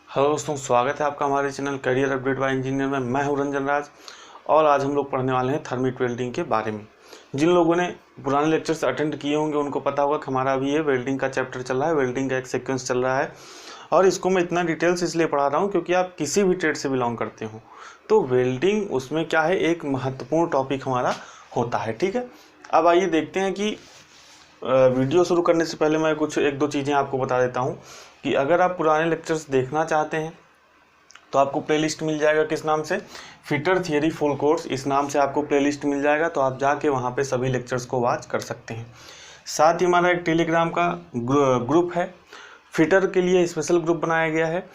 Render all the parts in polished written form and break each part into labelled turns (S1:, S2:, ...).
S1: Hello दोस्तों, स्वागत है आपका हमारे channel career update bye engineer में। मैं हूं रंजन राज और आज हम लोग पढ़ने वाले हैं थर्मिट वेल्डिंग के बारे में। जिन लोगों ने पुराने लेक्चर्स अटेंड किए होंगे उनको पता होगा कि हमारा अभी ये वेल्डिंग का चैप्टर चल रहा है, वेल्डिंग का एक सीक्वेंस चल रहा है। और इसको मैं इतना डिटेल्स इसलिए पढ़ा रहा हूँ क्योंकि आप किसी भी ट्रेड से बिलोंग करते हो तो वेल्डिंग उसमें क्या है, एक महत्वपूर्ण टॉपिक हमारा होता है। ठीक है, अब आइए देखते हैं कि वीडियो शुरू करने से पहले मैं कुछ एक दो चीज़ें आपको बता देता हूँ कि अगर आप पुराने लेक्चर्स देखना चाहते हैं तो आपको प्लेलिस्ट मिल जाएगा। किस नाम से? फिटर थियरी फुल कोर्स, इस नाम से आपको प्लेलिस्ट मिल जाएगा। तो आप जाके वहाँ पे सभी लेक्चर्स को वॉच कर सकते हैं। साथ ही हमारा एक टेलीग्राम का ग्रुप है, फिटर के लिए स्पेशल ग्रुप बनाया गया है,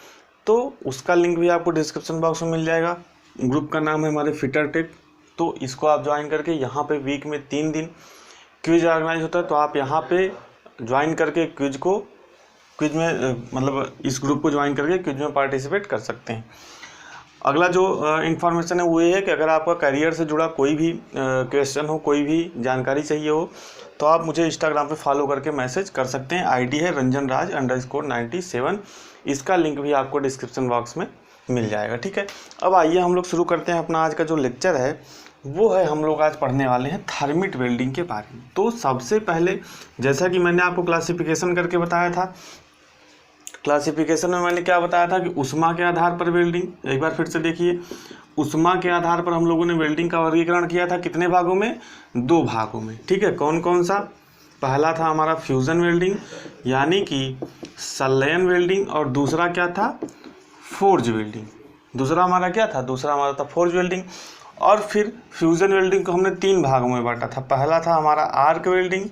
S1: तो उसका लिंक भी आपको डिस्क्रिप्शन बॉक्स में मिल जाएगा। ग्रुप का नाम है हमारे फिटर टेक। तो इसको आप ज्वाइन करके यहाँ पे वीक में 3 दिन क्विज ऑर्गेनाइज होता है, तो आप यहाँ पे ज्वाइन करके क्विज में मतलब इस ग्रुप को ज्वाइन करके क्विज में पार्टिसिपेट कर सकते हैं। अगला जो इन्फॉर्मेशन है वो ये है कि अगर आपका करियर से जुड़ा कोई भी क्वेश्चन हो, कोई भी जानकारी चाहिए हो, तो आप मुझे इंस्टाग्राम पे फॉलो करके मैसेज कर सकते हैं। आईडी है ranjanraj_97। इसका लिंक भी आपको डिस्क्रिप्शन बॉक्स में मिल जाएगा। ठीक है, अब आइए हम लोग शुरू करते हैं। अपना आज का जो लेक्चर है वो है, हम लोग आज पढ़ने वाले हैं थर्मिट वेल्डिंग के बारे में। तो सबसे पहले, जैसा कि मैंने आपको क्लासिफिकेशन करके बताया था, क्लासिफिकेशन में मैंने क्या बताया था कि उष्मा के आधार पर वेल्डिंग। एक बार फिर से देखिए, उष्मा के आधार पर हम लोगों ने वेल्डिंग का वर्गीकरण किया था। कितने भागों में? 2 भागों में। ठीक है, कौन कौन सा? पहला था हमारा फ्यूजन वेल्डिंग यानी कि संलयन वेल्डिंग, और दूसरा क्या था? Forge welding. दूसरा हमारा क्या था? दूसरा हमारा था फोर्ज वेल्डिंग। और फिर फ्यूजन वेल्डिंग को हमने 3 भागों में बांटा था। पहला था हमारा आर्क वेल्डिंग,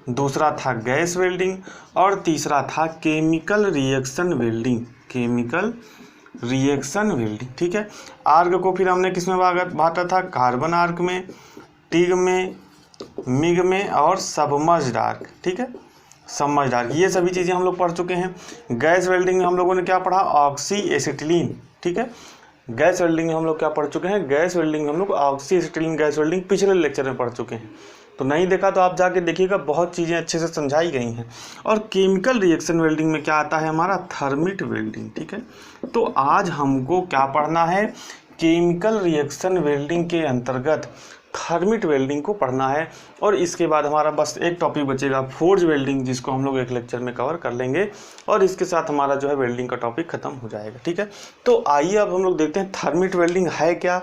S1: दूसरा था गैस वेल्डिंग, और तीसरा था chemical reaction welding. Chemical reaction welding. ठीक है, आर्क को फिर हमने किस में बांटा था? कार्बन आर्क में, टिग में, मिग में और सबमर्ज्ड आर्क। ठीक है, सबमर्ज्ड आर्क, ये सभी चीज़ें हम लोग पढ़ चुके हैं। गैस वेल्डिंग में हम लोगों ने क्या पढ़ा? Oxy acetylene. ठीक है, गैस वेल्डिंग में हम लोग क्या पढ़ चुके हैं? गैस वेल्डिंग में हम लोग ऑक्सी एसिटिलीन गैस वेल्डिंग पिछले लेक्चर में पढ़ चुके हैं। तो नहीं देखा तो आप जाके देखिएगा, बहुत चीज़ें अच्छे से समझाई गई हैं। और केमिकल रिएक्शन वेल्डिंग में क्या आता है? हमारा थर्मिट वेल्डिंग। ठीक है, तो आज हमको क्या पढ़ना है? केमिकल रिएक्शन वेल्डिंग के अंतर्गत थर्मिट वेल्डिंग को पढ़ना है। और इसके बाद हमारा बस एक टॉपिक बचेगा, फोर्ज वेल्डिंग, जिसको हम लोग एक लेक्चर में कवर कर लेंगे और इसके साथ हमारा जो है वेल्डिंग का टॉपिक खत्म हो जाएगा। ठीक है, तो आइए अब हम लोग देखते हैं थर्मिट वेल्डिंग है क्या,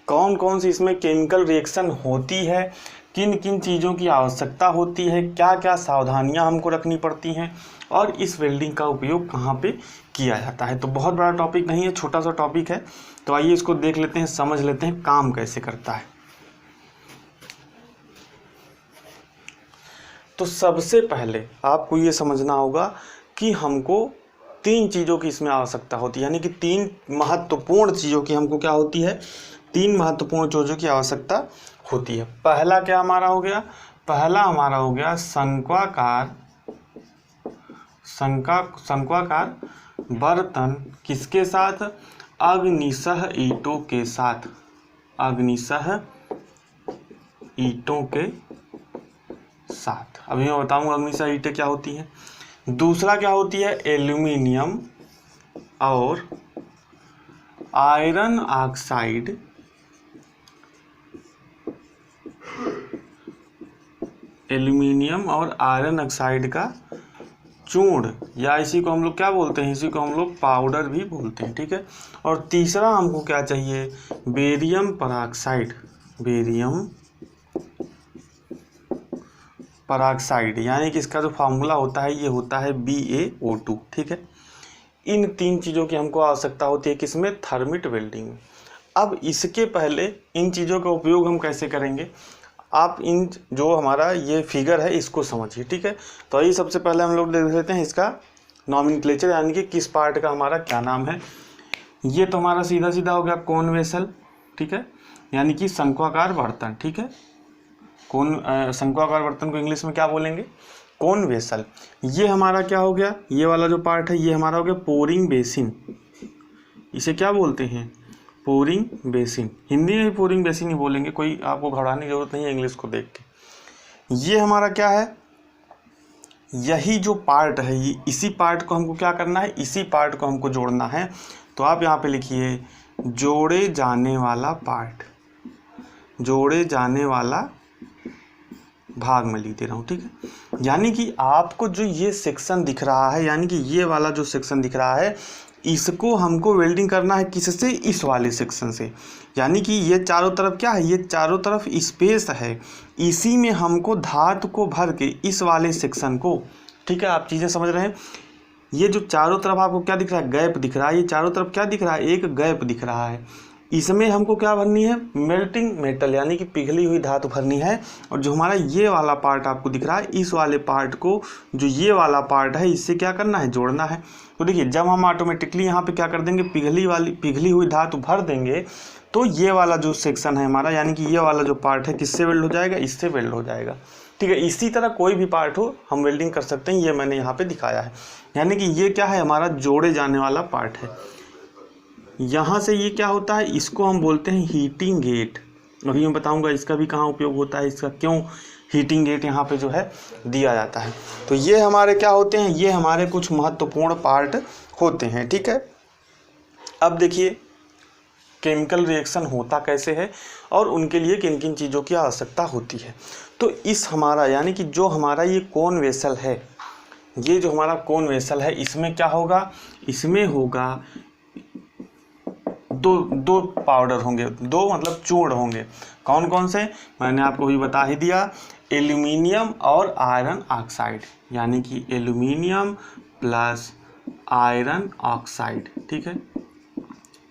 S1: कौन कौन सी इसमें केमिकल रिएक्शन होती है, किन किन चीज़ों की आवश्यकता होती है, क्या क्या सावधानियां हमको रखनी पड़ती हैं, और इस वेल्डिंग का उपयोग कहाँ पे किया जाता है। तो बहुत बड़ा टॉपिक नहीं है, छोटा सा टॉपिक है। तो आइए इसको देख लेते हैं, समझ लेते हैं काम कैसे करता है। तो सबसे पहले आपको ये समझना होगा कि हमको 3 चीज़ों की इसमें आवश्यकता होती है, यानी कि 3 महत्वपूर्ण चीज़ों की हमको क्या होती है? 3 महत्वपूर्ण चीज़ों की आवश्यकता होती है। पहला क्या हमारा हो गया? पहला हमारा हो गया शंक्वाकार बर्तन। किसके साथ? अग्निशः ईंटों के साथ। अग्निशः ईंटों के साथ। अभी मैं बताऊंगा अग्निशः ईंटें क्या होती हैं। दूसरा क्या होती है? एल्यूमिनियम और आयरन ऑक्साइड। एल्यूमिनियम और आयरन ऑक्साइड का चूर्ण, या इसी को हम लोग क्या बोलते हैं? इसी को हम लोग पाउडर भी बोलते हैं। ठीक है, और तीसरा हमको क्या चाहिए? Barium peroxide. बेरियम पेरोक्साइड, यानी कि इसका जो फार्मूला होता है ये होता है BaO2। ठीक है, इन 3 चीज़ों की हमको आवश्यकता होती है किसमें? थर्मिट वेल्डिंग में। अब इसके पहले इन चीज़ों का उपयोग हम कैसे करेंगे, आप इन जो हमारा ये फिगर है इसको समझिए। ठीक है, तो आइए सबसे पहले हम लोग देख लेते हैं इसका नॉमेनक्लेचर, यानी कि किस पार्ट का हमारा क्या नाम है। ये तो हमारा सीधा सीधा हो गया कोन वेसल। ठीक है, यानी कि शंक्वाकार बर्तन। ठीक है, शंक्वाकार बर्तन को इंग्लिश में क्या बोलेंगे? कोन वेसल। ये हमारा क्या हो गया? ये वाला जो पार्ट है ये हमारा हो गया पोरिंग बेसिन। इसे क्या बोलते हैं? Pouring basin. हिंदी में भी पोरिंग बेसिन ही बोलेंगे, कोई आपको घबराने की जरूरत नहीं है इंग्लिश को देख के। ये हमारा क्या है? यही जो पार्ट है ये इसी पार्ट को हमको क्या करना है, इसी पार्ट को हमको जोड़ना है। तो आप यहाँ पे लिखिए जोड़े जाने वाला पार्ट, जोड़े जाने वाला भाग में लिख दे रहा हूँ, ठीक है। यानी कि आपको जो ये सेक्शन दिख रहा है, यानी कि ये वाला जो सेक्शन दिख रहा है, इसको हमको वेल्डिंग करना है किससे, इस वाले सेक्शन से। यानी कि ये चारों तरफ क्या है, ये चारों तरफ स्पेस है, इसी में हमको धातु को भर के इस वाले सेक्शन को, ठीक है, आप चीज़ें समझ रहे हैं। ये जो चारों तरफ आपको क्या दिख रहा है, गैप दिख रहा है, ये चारों तरफ क्या दिख रहा है, एक गैप दिख रहा है। इसमें हमको क्या भरनी है, मेल्टिंग मेटल यानी कि पिघली हुई धातु भरनी है। और जो हमारा ये वाला पार्ट आपको दिख रहा है, इस वाले पार्ट को जो ये वाला पार्ट है इससे क्या करना है, जोड़ना है। तो देखिए जब हम ऑटोमेटिकली यहाँ पे क्या कर देंगे, पिघली हुई धातु भर देंगे, तो ये वाला जो सेक्शन है हमारा, यानी कि ये वाला जो पार्ट है किससे वेल्ड हो जाएगा, इससे वेल्ड हो जाएगा, ठीक है। इसी तरह कोई भी पार्ट हो हम वेल्डिंग कर सकते हैं, ये मैंने यहाँ पे दिखाया है। यानी कि ये क्या है, हमारा जोड़े जाने वाला पार्ट है। यहाँ से ये क्या होता है, इसको हम बोलते हैं हीटिंग गेट। अभी मैं बताऊंगा इसका भी कहाँ उपयोग होता है, इसका क्यों हीटिंग गेट यहाँ पे जो है दिया जाता है। तो ये हमारे क्या होते हैं, ये हमारे कुछ महत्वपूर्ण पार्ट होते हैं, ठीक है। अब देखिए केमिकल रिएक्शन होता कैसे है और उनके लिए किन किन चीज़ों की आवश्यकता होती है। तो इस हमारा यानी कि जो हमारा ये कोन वेसल है, ये जो हमारा कोन वेसल है, इसमें क्या होगा, इसमें होगा दो पाउडर होंगे, दो मतलब चूर्ण होंगे। कौन कौन से, मैंने आपको भी बता ही दिया, एल्यूमिनियम और आयरन ऑक्साइड, यानी कि एल्यूमिनियम प्लस आयरन ऑक्साइड, ठीक है।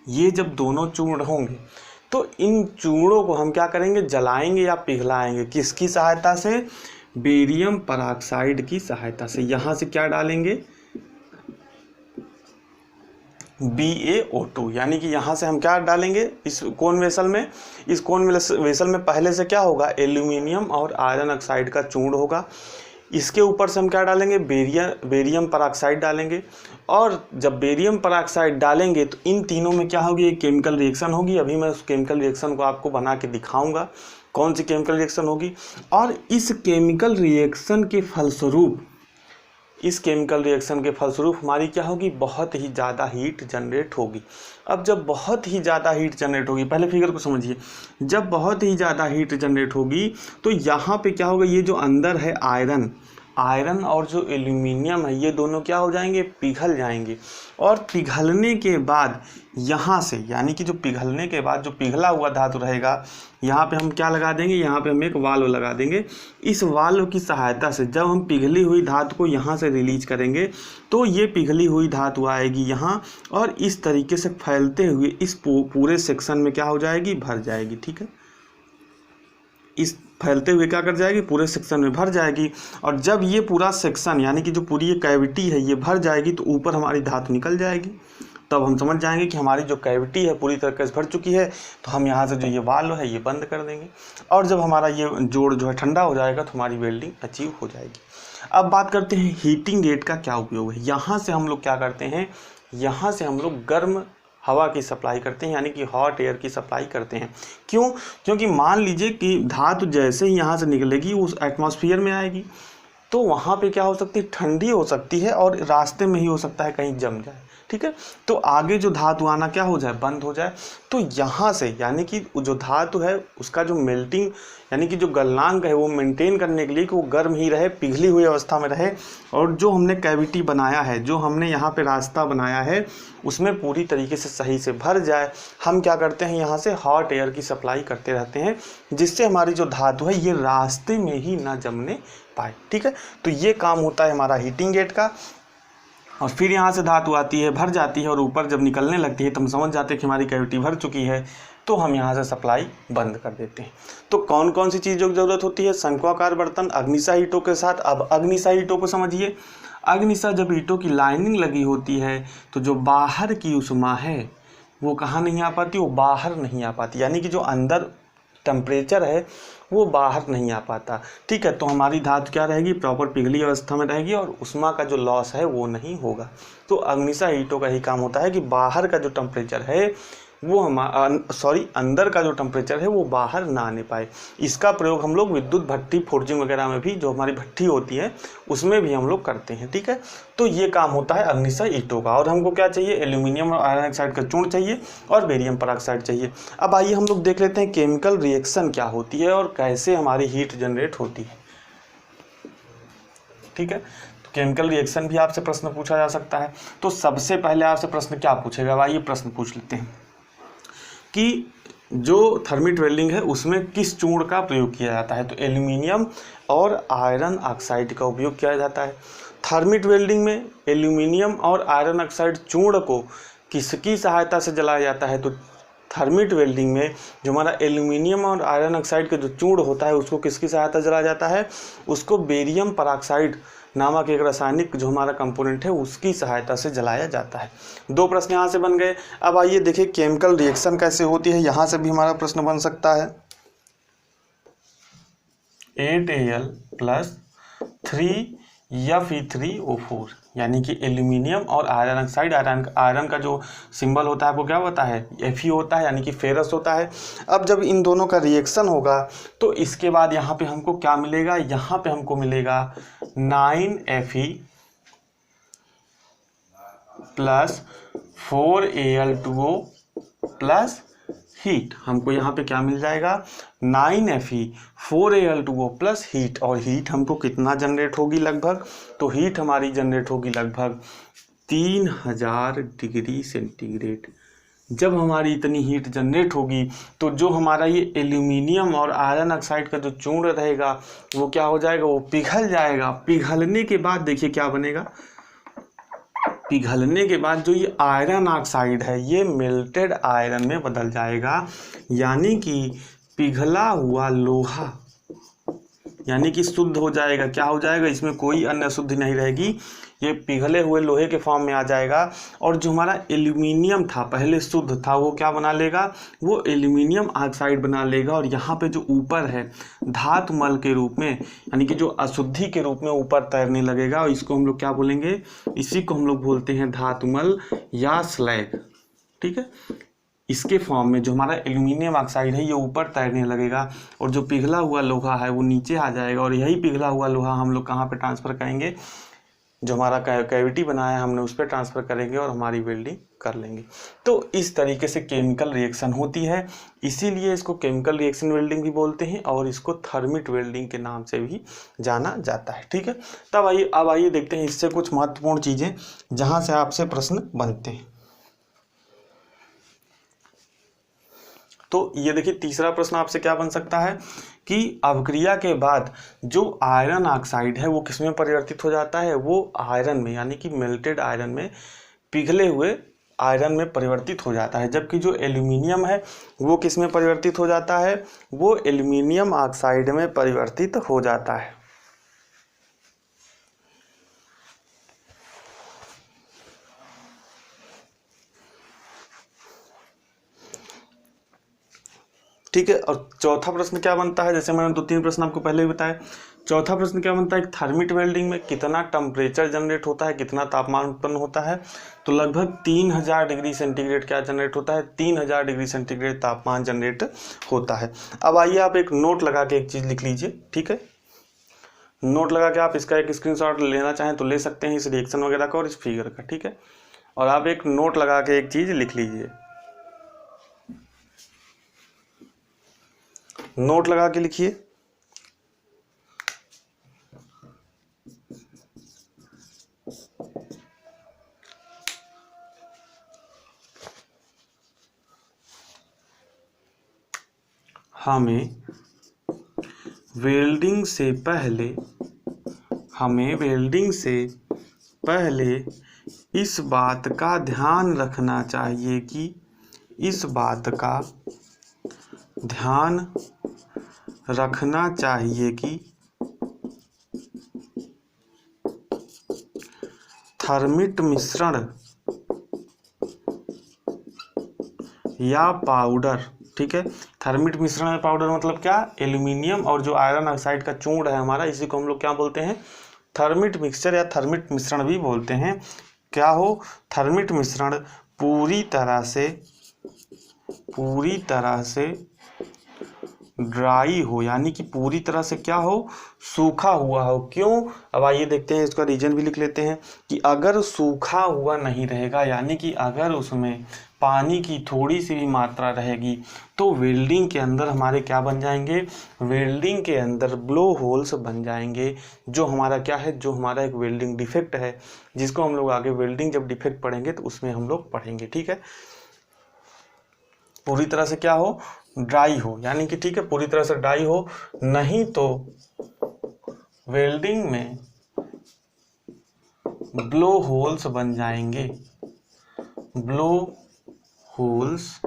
S1: ये जब दोनों चूर्ण होंगे तो इन चूर्णों को हम क्या करेंगे, जलाएंगे या पिघलाएंगे, किसकी सहायता से, बेरियम परऑक्साइड की सहायता से। यहाँ से क्या डालेंगे, BaO2, यानी कि यहाँ से हम क्या डालेंगे इस कोन वेसल में, इस कोन वेसल में पहले से क्या होगा, एल्यूमिनियम और आयरन ऑक्साइड का चूर्ण होगा। इसके ऊपर से हम क्या डालेंगे, बेरियम परऑक्साइड डालेंगे। और जब बेरियम परऑक्साइड डालेंगे तो इन तीनों में क्या होगी, एक केमिकल रिएक्शन होगी। अभी मैं उस केमिकल रिएक्शन को आपको बना के दिखाऊंगा, कौन सी केमिकल रिएक्शन होगी। और इस केमिकल रिएक्शन के फलस्वरूप, इस केमिकल रिएक्शन के फलस्वरूप हमारी क्या होगी, बहुत ही ज़्यादा हीट जनरेट होगी। अब जब बहुत ही ज़्यादा हीट जनरेट होगी, पहले फिगर को समझिए, जब बहुत ही ज़्यादा हीट जनरेट होगी तो यहाँ पे क्या होगा, ये जो अंदर है आयरन और जो एल्यूमिनियम है, ये दोनों क्या हो जाएंगे, पिघल जाएंगे। और पिघलने के बाद यहाँ से, यानी कि जो पिघलने के बाद जो पिघला हुआ धातु रहेगा, यहाँ पे हम क्या लगा देंगे, यहाँ पे हम एक वाल्व लगा देंगे। इस वाल्व की सहायता से जब हम पिघली हुई धातु को यहाँ से रिलीज करेंगे तो ये पिघली हुई धातु आएगी यहाँ, और इस तरीके से फैलते हुए इस पूरे सेक्शन में क्या हो जाएगी, भर जाएगी, ठीक है। इस फैलते हुए क्या कर जाएगी, पूरे सेक्शन में भर जाएगी। और जब ये पूरा सेक्शन यानी कि जो पूरी ये कैविटी है ये भर जाएगी तो ऊपर हमारी धातु निकल जाएगी। तब हम समझ जाएंगे कि हमारी जो कैविटी है पूरी तरीके से भर चुकी है। तो हम यहाँ से जो ये वाल्व है ये बंद कर देंगे, और जब हमारा ये जोड़ जो है ठंडा हो जाएगा तो हमारी वेल्डिंग अचीव हो जाएगी। अब बात करते हैं हीटिंग गेट का क्या उपयोग है। यहाँ से हम लोग क्या करते हैं, यहाँ से हम लोग गर्म हवा की सप्लाई करते हैं, यानी कि हॉट एयर की सप्लाई करते हैं। क्यों, क्योंकि मान लीजिए कि धातु जैसे ही यहाँ से निकलेगी उस एटमॉस्फेयर में आएगी तो वहाँ पे क्या हो सकती है, ठंडी हो सकती है और रास्ते में ही हो सकता है कहीं जम जाए, ठीक है। तो आगे जो धातु आना क्या हो जाए, बंद हो जाए। तो यहाँ से यानी कि जो धातु है उसका जो मेल्टिंग यानी कि जो गलनांक है वो मेंटेन करने के लिए कि वो गर्म ही रहे, पिघली हुई अवस्था में रहे, और जो हमने कैविटी बनाया है, जो हमने यहाँ पे रास्ता बनाया है उसमें पूरी तरीके से सही से भर जाए, हम क्या करते हैं, यहाँ से हॉट एयर की सप्लाई करते रहते हैं, जिससे हमारी जो धातु है ये रास्ते में ही ना जमने पाए, ठीक है। तो ये काम होता है हमारा हीटिंग गेट का। और फिर यहाँ से धातु आती है, भर जाती है, और ऊपर जब निकलने लगती है तो हम समझ जाते हैं कि हमारी कैविटी भर चुकी है, तो हम यहाँ से सप्लाई बंद कर देते हैं। तो कौन कौन सी चीज़ों की ज़रूरत होती है, शंक्वाकार बर्तन अग्निशा ईंटों के साथ। अब अग्निशा ईंटों को समझिए। अग्निशा जब ईंटों की लाइनिंग लगी होती है तो जो बाहर की उष्मा है वो कहाँ नहीं आ पाती, वो बाहर नहीं आ पाती, यानी कि जो अंदर टेम्परेचर है वो बाहर नहीं आ पाता, ठीक है। तो हमारी धातु क्या रहेगी, प्रॉपर पिघली अवस्था में रहेगी और उष्मा का जो लॉस है वो नहीं होगा। तो अग्निशा ईंटों का ही काम होता है कि बाहर का जो टेम्परेचर है वो अंदर का जो टेम्परेचर है वो बाहर ना आने पाए। इसका प्रयोग हम लोग विद्युत भट्टी फोर्जिंग वगैरह में भी, जो हमारी भट्टी होती है उसमें भी हम लोग करते हैं। ठीक है, तो ये काम होता है अग्निशय ईंटों का। और हमको क्या चाहिए, एल्यूमिनियम और आयरन ऑक्साइड का चूर्ण चाहिए और बेरियम परऑक्साइड चाहिए। अब आइए हम लोग देख लेते हैं केमिकल रिएक्शन क्या होती है और कैसे हमारी हीट जनरेट होती है। ठीक है, तो केमिकल रिएक्शन भी आपसे प्रश्न पूछा जा सकता है। तो सबसे पहले आपसे प्रश्न क्या पूछेगा, आइए प्रश्न पूछ लेते हैं कि जो थर्मिट वेल्डिंग है उसमें किस चूर्ण का प्रयोग किया जाता है। तो एल्यूमिनियम और आयरन ऑक्साइड का उपयोग किया जाता है। थर्मिट वेल्डिंग में एल्यूमिनियम और आयरन ऑक्साइड चूर्ण को किसकी सहायता से जलाया जाता है। तो थर्मिट वेल्डिंग में जो हमारा एल्यूमिनियम और आयरन ऑक्साइड का जो चूर्ण होता है उसको किसकी सहायता से जलाया जाता है, उसको बेरियम परऑक्साइड नामक एक रासायनिक जो हमारा कंपोनेंट है उसकी सहायता से जलाया जाता है। दो प्रश्न यहाँ से बन गए। अब आइए देखिए केमिकल रिएक्शन कैसे होती है, यहाँ से भी हमारा प्रश्न बन सकता है। 8Al + 3Fe3O4 यानी कि एल्यूमिनियम और आयरन ऑक्साइड, आयरन का जो सिंबल होता है आपको क्या होता है, Fe होता है यानी कि फेरस होता है। अब जब इन दोनों का रिएक्शन होगा तो इसके बाद यहाँ पे हमको क्या मिलेगा, यहाँ पे हमको मिलेगा 9Fe + 4Al2O + हीट। हमको यहाँ पे क्या मिल जाएगा, 9Fe 4Al2O + हीट। और हीट हमको कितना जनरेट होगी लगभग, तो हीट हमारी जनरेट होगी लगभग 3000 डिग्री सेंटीग्रेड। जब हमारी इतनी हीट जनरेट होगी तो जो हमारा ये एल्यूमिनियम और आयरन ऑक्साइड का जो चूर्ण रहेगा वो क्या हो जाएगा, वो पिघल जाएगा। पिघलने के बाद देखिए क्या बनेगा, पिघलने के बाद जो ये आयरन ऑक्साइड है ये मेल्टेड आयरन में बदल जाएगा, यानी कि पिघला हुआ लोहा यानी कि शुद्ध हो जाएगा। क्या हो जाएगा, इसमें कोई अन्य अशुद्धि नहीं रहेगी, ये पिघले हुए लोहे के फॉर्म में आ जाएगा। और जो हमारा एल्यूमिनियम था पहले शुद्ध था वो क्या बना लेगा, वो एल्यूमिनियम ऑक्साइड बना लेगा। और यहाँ पे जो ऊपर है धातुमल के रूप में यानी कि जो अशुद्धि के रूप में ऊपर तैरने लगेगा, और इसको हम लोग क्या बोलेंगे, इसी को हम लोग बोलते हैं धातुमल या स्लैग। ठीक है, इसके फॉर्म में जो हमारा एल्यूमिनियम ऑक्साइड है ये ऊपर तैरने लगेगा और जो पिघला हुआ लोहा है वो नीचे आ जाएगा। और यही पिघला हुआ लोहा हम लोग कहाँ पे ट्रांसफ़र करेंगे, जो हमारा कैविटी बनाया है हमने उस पर ट्रांसफ़र करेंगे और हमारी वेल्डिंग कर लेंगे। तो इस तरीके से केमिकल रिएक्शन होती है, इसीलिए इसको केमिकल रिएक्शन वेल्डिंग भी बोलते हैं और इसको थर्मिट वेल्डिंग के नाम से भी जाना जाता है। ठीक है, तब आइए अब आइए देखते हैं इससे कुछ महत्वपूर्ण चीज़ें जहाँ से आपसे प्रश्न बनते हैं। तो ये देखिए तीसरा प्रश्न आपसे क्या बन सकता है कि अवक्रिया के बाद जो आयरन ऑक्साइड है वो किस में परिवर्तित हो जाता है, वो आयरन में यानी कि मेल्टेड आयरन में, पिघले हुए आयरन में परिवर्तित हो जाता है। जबकि जो एल्यूमिनियम है वो किस में परिवर्तित हो जाता है, वो एल्यूमिनियम ऑक्साइड में परिवर्तित हो जाता है। ठीक है, और चौथा प्रश्न क्या बनता है, जैसे मैंने 2-3 प्रश्न आपको पहले ही बताया। चौथा प्रश्न क्या बनता है, थर्मिट वेल्डिंग में कितना टेम्परेचर जनरेट होता है, कितना तापमान उत्पन्न होता है। तो लगभग 3000 डिग्री सेंटीग्रेड क्या जनरेट होता है, 3000 डिग्री सेंटीग्रेड तापमान जनरेट होता है। अब आइए आप एक नोट लगा के एक चीज़ लिख लीजिए। ठीक है, नोट लगा के आप इसका एक स्क्रीनशॉट लेना चाहें तो ले सकते हैं, इस रिएक्शन वगैरह का और इस फिगर का। ठीक है, और आप एक नोट लगा के एक चीज़ लिख लीजिए, नोट लगा के लिखिए। हमें वेल्डिंग से पहले इस बात का ध्यान रखना चाहिए कि थर्मिट मिश्रण या पाउडर, ठीक है, थर्मिट मिश्रण या पाउडर मतलब क्या, एल्यूमिनियम और जो आयरन ऑक्साइड का चूर्ण है हमारा, इसी को हम लोग क्या बोलते हैं, थर्मिट मिक्सचर या थर्मिट मिश्रण भी बोलते हैं। क्या हो, थर्मिट मिश्रण पूरी तरह से पूरी तरह से ड्राई हो, यानी कि पूरी तरह से क्या हो, सूखा हुआ हो। क्यों? अब आइए देखते हैं, इसका रीजन भी लिख लेते हैं कि अगर सूखा हुआ नहीं रहेगा, यानी कि अगर उसमें पानी की थोड़ी सी भी मात्रा रहेगी तो वेल्डिंग के अंदर हमारे क्या बन जाएंगे, वेल्डिंग के अंदर ब्लो होल्स बन जाएंगे, जो हमारा क्या है, जो हमारा एक वेल्डिंग डिफेक्ट है, जिसको हम लोग आगे वेल्डिंग जब डिफेक्ट पढ़ेंगे तो उसमें हम लोग पढ़ेंगे। ठीक है, पूरी तरह से क्या हो, ड्राई हो, यानी कि ठीक है पूरी तरह से ड्राई हो, नहीं तो वेल्डिंग में ब्लो होल्स बन जाएंगे, ब्लो होल्स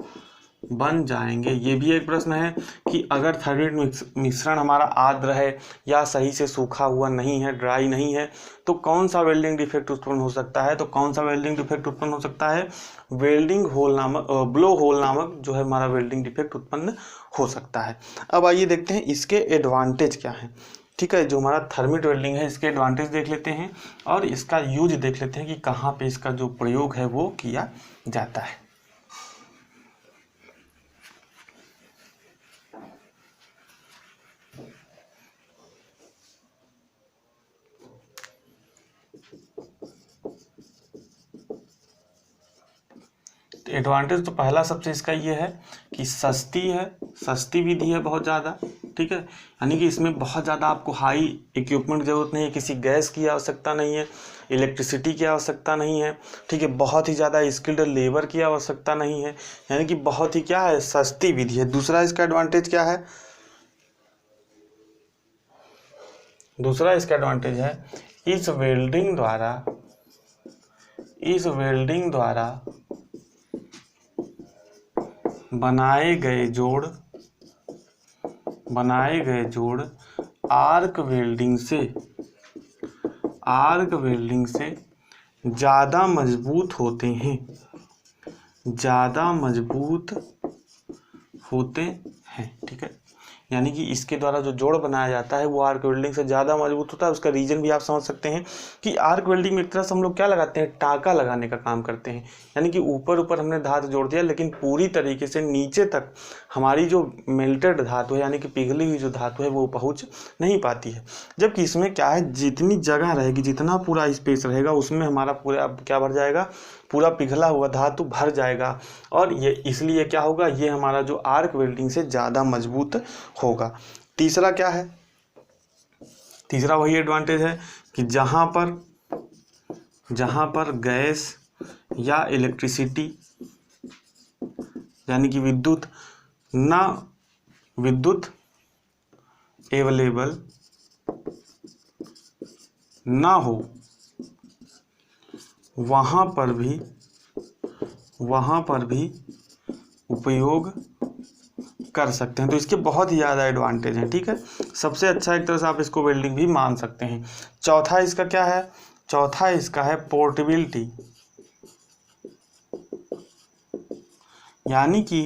S1: बन जाएंगे। ये भी एक प्रश्न है कि अगर थर्मिट मिश्रण हमारा आर्द्र है या सही से सूखा हुआ नहीं है, ड्राई नहीं है, तो कौन सा वेल्डिंग डिफेक्ट उत्पन्न हो सकता है, तो कौन सा वेल्डिंग डिफेक्ट उत्पन्न हो सकता है, वेल्डिंग होल नामक ब्लो होल नामक जो है हमारा वेल्डिंग डिफेक्ट उत्पन्न हो सकता है। अब आइए देखते हैं इसके एडवांटेज क्या है। ठीक है, जो हमारा थर्मिट वेल्डिंग है इसके एडवांटेज देख लेते हैं और इसका यूज देख लेते हैं कि कहाँ पे इसका जो प्रयोग है वो किया जाता है। एडवांटेज तो पहला सबसे इसका ये है कि सस्ती है, सस्ती विधि है बहुत ज़्यादा। ठीक है, यानी कि इसमें बहुत ज़्यादा आपको हाई इक्विपमेंट की ज़रूरत नहीं है, किसी गैस की आवश्यकता नहीं है, इलेक्ट्रिसिटी की आवश्यकता नहीं है। ठीक है, बहुत ही ज़्यादा स्किल्ड लेबर की आवश्यकता नहीं है, यानी कि बहुत ही क्या है, सस्ती विधि है। दूसरा इसका एडवांटेज क्या है, दूसरा इसका एडवांटेज है इस वेल्डिंग द्वारा, इस वेल्डिंग द्वारा बनाए गए जोड़ आर्क वेल्डिंग से ज़्यादा मजबूत होते हैं, ज़्यादा मजबूत होते हैं। ठीक है, यानी कि इसके द्वारा जो जोड़ बनाया जाता है वो आर्क वेल्डिंग से ज़्यादा मजबूत होता है। उसका रीजन भी आप समझ सकते हैं कि आर्क वेल्डिंग में एक तरह से हम लोग क्या लगाते हैं, टाँका लगाने का काम करते हैं, यानी कि ऊपर ऊपर हमने धातु जोड़ दिया लेकिन पूरी तरीके से नीचे तक हमारी जो मेल्टेड धातु है, यानी कि पिघली हुई जो धातु है वो पहुँच नहीं पाती है। जबकि इसमें क्या है, जितनी जगह रहेगी, जितना पूरा स्पेस रहेगा उसमें हमारा पूरा क्या भर जाएगा, पूरा पिघला हुआ धातु भर जाएगा, और ये इसलिए क्या होगा, ये हमारा जो आर्क वेल्डिंग से ज़्यादा मजबूत होगा। तीसरा क्या है, तीसरा वही एडवांटेज है कि जहाँ पर गैस या इलेक्ट्रिसिटी यानी कि विद्युत अवेलेबल ना हो, वहाँ पर भी उपयोग कर सकते हैं। तो इसके बहुत ही ज़्यादा एडवांटेज हैं। ठीक है, सबसे अच्छा एक तरह से आप इसको वेल्डिंग भी मान सकते हैं। चौथा इसका क्या है, चौथा इसका है पोर्टेबिलिटी, यानी कि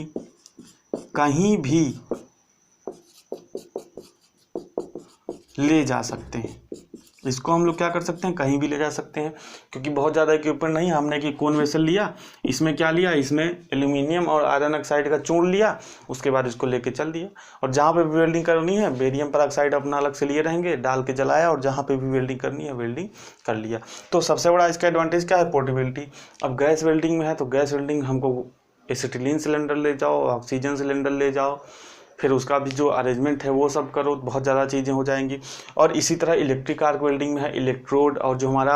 S1: कहीं भी ले जा सकते हैं। इसको हम लोग क्या कर सकते हैं, कहीं भी ले जा सकते हैं, क्योंकि बहुत ज़्यादा इक्विपमेंट नहीं है। हमने कि कोन वेसल लिया, इसमें क्या लिया, इसमें एल्यूमिनियम और आयरन ऑक्साइड का चूर्ण लिया, उसके बाद इसको लेके चल दिया, और जहाँ पे भी वेल्डिंग करनी है बेरियम पर ऑक्साइड अपना अलग से लिए रहेंगे, डाल के जलाया, और जहाँ पे भी वेल्डिंग करनी है वेल्डिंग कर लिया। तो सबसे बड़ा इसका एडवांटेज क्या है, पोर्टेबिलिटी। अब गैस वेल्डिंग में है तो गैस वेल्डिंग हमको एसिटिलीन सिलेंडर ले जाओ, ऑक्सीजन सिलेंडर ले जाओ, फिर उसका भी जो अरेंजमेंट है वो सब करो, बहुत ज़्यादा चीज़ें हो जाएंगी। और इसी तरह इलेक्ट्रिक आर्क वेल्डिंग में है इलेक्ट्रोड, और जो हमारा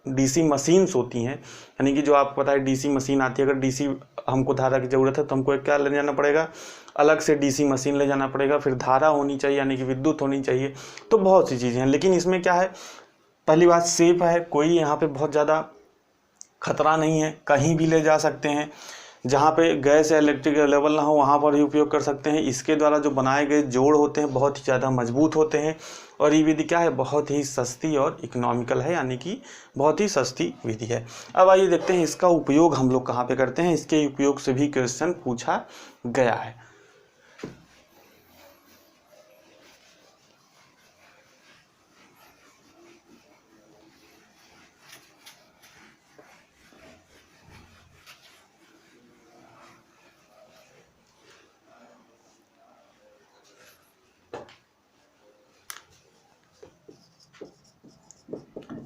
S1: डीसी मशीन्स होती हैं, यानी कि जो आपको पता है डीसी मशीन आती है, अगर डीसी हमको धारा की ज़रूरत है तो हमको क्या ले जाना पड़ेगा, अलग से डीसी मशीन ले जाना पड़ेगा, फिर धारा होनी चाहिए यानी कि विद्युत होनी चाहिए। तो बहुत सी चीज़ें हैं, लेकिन इसमें क्या है, पहली बात सेफ है, कोई यहाँ पे बहुत ज़्यादा खतरा नहीं है, कहीं भी ले जा सकते हैं, जहाँ पे गैस या इलेक्ट्रिक अवेलेबल ना हो वहाँ पर ही उपयोग कर सकते हैं। इसके द्वारा जो बनाए गए जोड़ होते हैं बहुत ही ज़्यादा मजबूत होते हैं, और ये विधि क्या है, बहुत ही सस्ती और इकोनॉमिकल है, यानी कि बहुत ही सस्ती विधि है। अब आइए देखते हैं इसका उपयोग हम लोग कहाँ पे करते हैं। इसके उपयोग से भी क्वेश्चन पूछा गया है।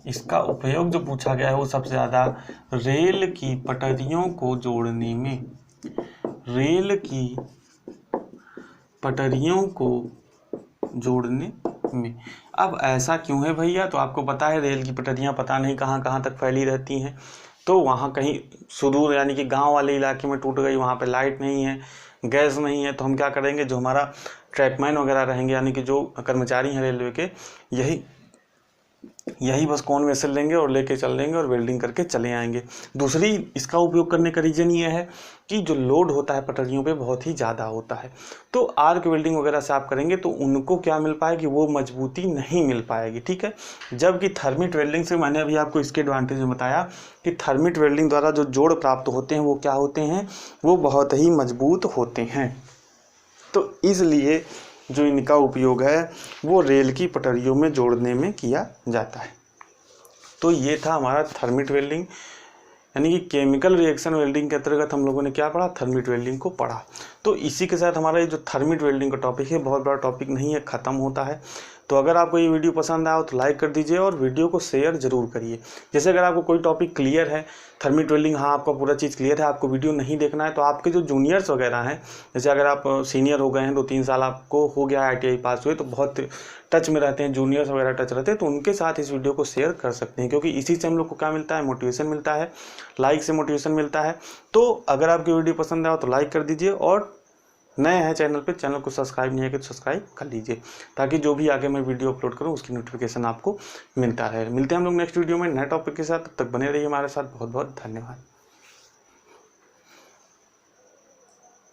S1: इसका उपयोग जो पूछा गया है वो सबसे ज़्यादा रेल की पटरियों को जोड़ने में, रेल की पटरियों को जोड़ने में। अब ऐसा क्यों है भैया? तो आपको पता है रेल की पटरियां पता नहीं कहाँ कहाँ तक फैली रहती हैं, तो वहाँ कहीं सुदूर यानी कि गांव वाले इलाके में टूट गई, वहाँ पे लाइट नहीं है, गैस नहीं है, तो हम क्या करेंगे, जो हमारा ट्रैकमैन वगैरह रहेंगे यानी कि जो कर्मचारी हैं रेलवे के, यही बस कौन वेसल लेंगे और लेके चल देंगे और वेल्डिंग करके चले आएंगे। दूसरी इसका उपयोग करने का रीज़न ये है कि जो लोड होता है पटरियों पे बहुत ही ज़्यादा होता है, तो आर्क वेल्डिंग वगैरह से आप करेंगे तो उनको क्या मिल पाएगी, वो मजबूती नहीं मिल पाएगी, ठीक है। जबकि थर्मिट वेल्डिंग से मैंने अभी आपको इसके एडवांटेज में बताया कि थर्मिट वेल्डिंग द्वारा जो जोड़ प्राप्त होते हैं वो क्या होते हैं, वो बहुत ही मजबूत होते हैं। तो इसलिए जो इनका उपयोग है वो रेल की पटरियों में जोड़ने में किया जाता है। तो ये था हमारा थर्मिट वेल्डिंग, यानी कि केमिकल रिएक्शन वेल्डिंग के अंतर्गत हम लोगों ने क्या पढ़ा, थर्मिट वेल्डिंग को पढ़ा। तो इसी के साथ हमारा ये जो थर्मिट वेल्डिंग का टॉपिक है, बहुत बड़ा टॉपिक नहीं है, ख़त्म होता है। तो अगर आपको ये वीडियो पसंद आया हो तो लाइक कर दीजिए और वीडियो को शेयर ज़रूर करिए। जैसे अगर आपको कोई टॉपिक क्लियर है, थर्मिट वेल्डिंग, हाँ आपका पूरा चीज़ क्लियर है, आपको वीडियो नहीं देखना है, तो आपके जो जूनियर्स वगैरह हैं, जैसे अगर आप सीनियर हो गए हैं, 2-3 साल आपको हो गया ITI पास हुए, तो बहुत टच में रहते हैं, जूनियर्स वगैरह टच रहते हैं, तो उनके साथ इस वीडियो को शेयर कर सकते हैं, क्योंकि इसी से हम लोग को क्या मिलता है, मोटिवेशन मिलता है, लाइक से मोटिवेशन मिलता है। तो अगर आपकी वीडियो पसंद आए तो लाइक कर दीजिए, और नए हैं चैनल पे, चैनल को सब्सक्राइब नहीं है कि तो सब्सक्राइब कर लीजिए, ताकि जो भी आगे मैं वीडियो अपलोड करूँ उसकी नोटिफिकेशन आपको मिलता रहे। मिलते हैं हम लोग नेक्स्ट वीडियो में नए टॉपिक के साथ, तब तक बने रहिए हमारे साथ। बहुत बहुत धन्यवाद।